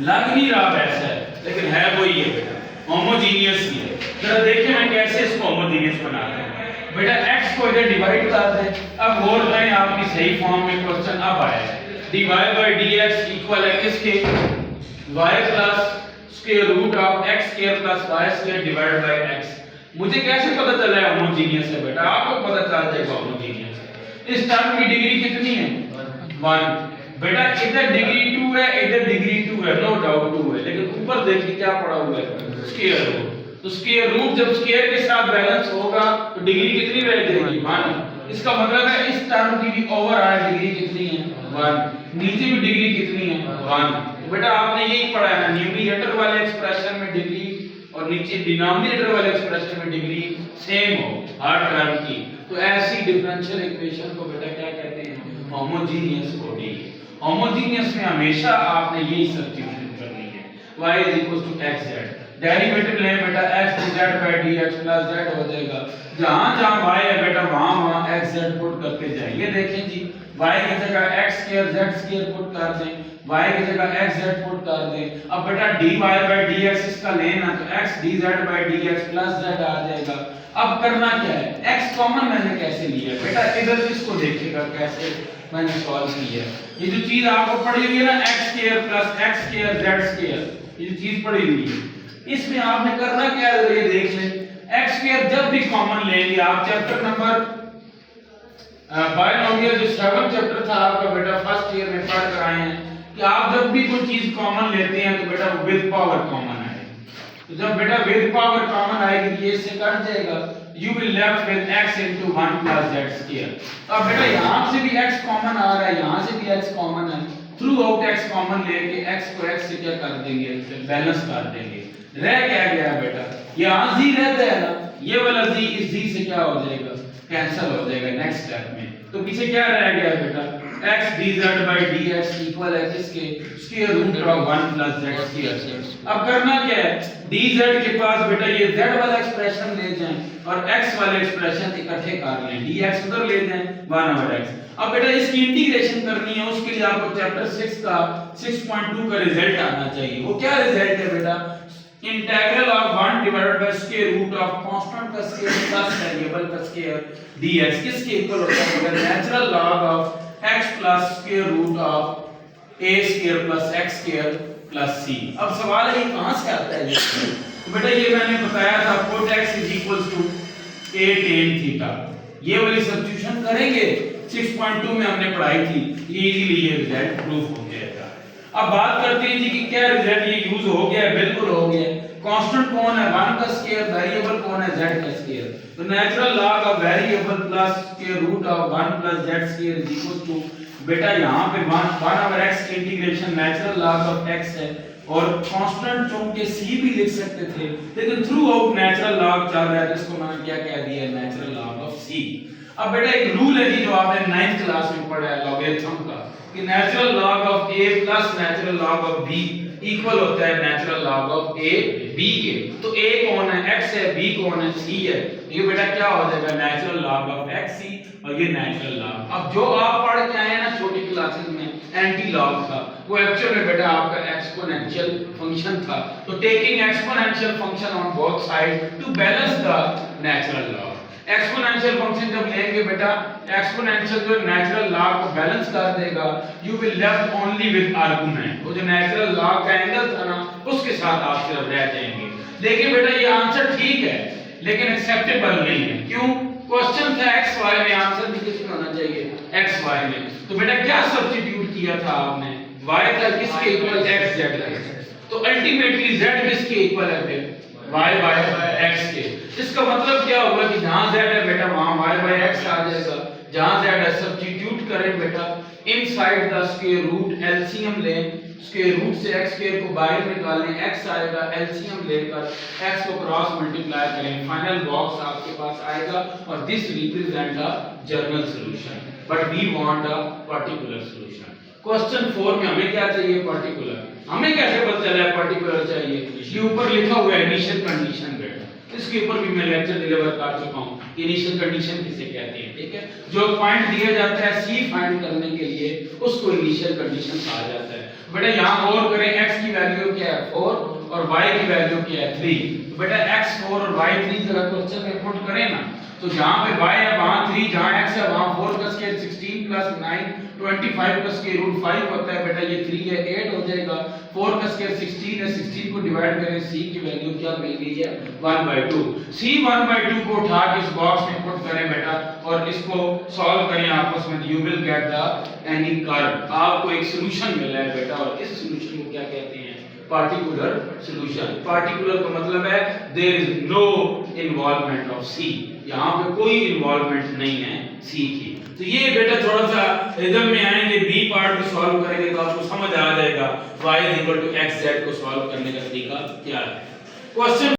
लग नहीं रहा वैसा है, लेकिन है वही है बेटा, होमोजीनियस ही है। जरा देखिए मैं कैसे इसको होमोजीनियस बनाता हूं। बेटा x को इधर डिवाइड कर दें। अब गौर करें, आपकी सही फॉर्म में क्वेश्चन अब आया है dy by dx इक्वल है किसके, y plus square root of x square plus y square divide by x। मुझे कैसे पता चला है होमोजीनियस है बेटा, आपको पता चल जाएगा होमोजीनियस है। इस टर्म की डिग्री कितनी है 1। बेटा इधर डिग्री 2 है, इधर डिग्री 2 है, नो डाउट 2 है, लेकिन ऊपर देखिए क्या पड़ा हुआ है स्क्वायर रूट। तो स्क्वायर रूट जब स्क्वायर के साथ बैलेंस होगा तो डिग्री कितनी रह जाएगी 1। इसका मतलब है इस टर्म की भी ओवरऑल डिग्री कितनी है 1, नीचे भी डिग्री कितनी है 1। तो बेटा आपने यही पढ़ा है ना, न्यूमरेटर वाले एक्सप्रेशन में डिग्री और नीचे डिनोमिनेटर वाले एक्सप्रेशन में डिग्री सेम हो हर टर्म की, तो ऐसी डिफरेंशियल इक्वेशन को बेटा क्या कहते हैं, होमोजीनियस बॉडी। होमोजीनियस में हमेशा आपने यही सब्स्टिट्यूशन करनी है, y xz। डेरिवेटिव लें बेटा x dz by dx plus z हो जाएगा। जहां जहां y है बेटा वहां वहां xz पुट करते जाइए। देखें जी, y की जगह x square z square put कर दें, y की जगह xz पुट कर दें। अब बेटा dy by dx इसका लेना तो x dz by dx plus z आ जाएगा। अब करना क्या है, x कॉमन मैंने कैसे लिया बेटा, इधर इसको देखिएगा कैसे मैंने सॉल्व किया। ये जो चीज आपको पड़ी हुई है ना x square plus x square z square, ये जो चीज पड़ी हुई है, इसमें आपने करना क्या है ये देख लें। x स्क्वायर जब भी कॉमन लेंगे आप, चैप्टर नंबर बायनोमियल जो 7 चैप्टर था आपका बेटा फर्स्ट ईयर में पढ़ कर आए हैं कि आप जब भी कोई चीज कॉमन लेते हैं तो बेटा विद पावर कॉमन आएगी। तो जब बेटा विद पावर कॉमन आएगी तो ये इससे कट जाएगा, you will left with x into 1 plus z square। अब बेटा यहाँ से भी x कॉमन आ रहा है, यहाँ से भी x कॉमन है, थ्रू आउट x कॉमन लेके x को x से क्या कर देंगे, बैलेंस कर देंगे। रह क्या गया बेटा, यहाँ z रहता है ना, ये वाला z इस z से क्या हो जाएगा, कैंसिल हो जाएगा नेक्स्ट स्टेप में। तो पीछे क्या रह गया बेटा, x dz by dx equal है किसके, square root of 1 plus z square. अब करना क्या है, dz के पास बेटा ये z वाला एक्सप्रेशन ले जाएं और x वाले एक्सप्रेशन इकट्ठे कर लें, dx उधर ले जाएं 1/x। अब बेटा इसकी इंटीग्रेशन करनी है, उसके लिए आपको चैप्टर 6 का 6.2 का रिजल्ट आना चाहिए। वो क्या रिजल्ट है बेटा, integral of 1 divided by square root of constant का स्क्वायर प्लस वेरिएबल का स्क्वायर dx किसके इक्वल होता है, natural log of x plus square root of a square plus x square plus c। अब सवाल है ये कहां से आता है ये, तो बेटा ये मैंने बताया था cot x a tan theta, ये वाली सब्स्टिट्यूशन करेंगे 6.2 में हमने पढ़ाई थी, ये इजीली ये रिजल्ट प्रूफ हो जाएगा। अब बात करते हैं जी कि क्या रिजल्ट ये यूज हो गया, बिल्कुल हो गया। कांस्टेंट कौन है 1 का स्क्वायर, वेरिएबल कौन है z का स्क्वायर, तो natural log of variable plus square root of 1 plus z square is equal to, बेटा यहां पे 1/x की integration natural log of x है और कांस्टेंट चूंकि c भी लिख सकते थे, लेकिन थ्रू आउट नेचुरल लॉग चल रहा है तो इसको मैंने क्या कह दिया, नेचुरल लॉग ऑफ c। अब बेटा एक रूल है जी जो आपने 9th क्लास में पढ़ा है लॉगरिथम का, कि natural log of a plus natural log of b equal होता है natural log of a b के। तो a कौन है, x है, b कौन है, c है, ये बेटा क्या हो जाएगा, नेचुरल लॉग ऑफ xc और ये नेचुरल लॉग। अब जो आप पढ़ के आए हैं ना छोटी क्लासेस में एंटी लॉग था, वो एक्चुअल में बेटा आपका एक्सपोनेंशियल फंक्शन था। तो taking exponential function on both side to balance the natural log. Exponential function जब लेंगे बेटा, एक्सपोनेंशियल जो नेचुरल लॉग को बैलेंस कर देगा, you will left only with argument. वो जो नेचुरल लॉग का एंगल था ना उसके साथ आप सिर्फ रह जाएंगे। देखिए बेटा ये आंसर ठीक है लेकिन एक्सेप्टेबल नहीं है, क्यों, क्वेश्चन था x y में, आंसर भी किसमें होना चाहिए, x y में। तो बेटा क्या सब्स्टिट्यूट किया था आपने, y था किसके इक्वल, x z है, तो अल्टीमेटली z किसके इक्वल है फिर, y by x के। इसका मतलब क्या होगा कि जहां z है बेटा वहां y by x आ जाएगा, जहां z है सब्स्टिट्यूट करें बेटा inside the square root, LCM लें, स्क्वायर रूट से x स्क्वायर को बाहर निकालें, x आएगा, एलसीएम लेकर x को क्रॉस मल्टीप्लाई करें, फाइनल बॉक्स आपके पास आएगा और this represent a general solution, but we want a particular solution. Question 4 में हमें क्या चाहिए, पर्टिकुलर। हमें कैसे पता चला है पर्टिकुलर चाहिए, ये ऊपर लिखा हुआ है इनिशियल कंडीशन बेटा, इसके ऊपर भी मैं लेक्चर डिलीवर कर चुका हूं, इनिशियल कंडीशन किसे कहते हैं, ठीक है। जो पॉइंट दिया जाता है c फाइंड करने के लिए उसको इनिशियल कंडीशन कहा जाता है। बेटा यहां गौर करें, x की की वैल्यू क्या है 4 और y की वैल्यू क्या है 3। तो बेटा x 4 और y 3 जगह क्वेश्चन में पुट करें ना, तो जहां पे y है वहां 3, जहां x है वहां 4 का स्क्वायर 16 प्लस 9 25 का स्क्वायर रूट 5 होता है। बेटा ये 3 है 8 हो जाएगा, 4 का स्क्वायर 16 है, 16 को डिवाइड करें, c की वैल्यू क्या मिल गई है 1/2। c 1/2 को उठा के इस बॉक्स में पुट करें बेटा और इसको सॉल्व करें आपस में, you will get the any curve. आपको एक सॉल्यूशन मिला है बेटा और इस सॉल्यूशन को क्या कहते हैं पार्टिकुलर सॉल्यूशन। पार्टिकुलर का मतलब है there is no involvement of c, यहां पे कोई इन्वॉल्वमेंट नहीं है c की। तो ये बेटा थोड़ा सा रिदम में आएंगे, बी पार्ट भी सॉल्व करेंगे तो आपको समझ आ जाएगा y = xz को सॉल्व करने का तरीका क्या है। क्वेश्चन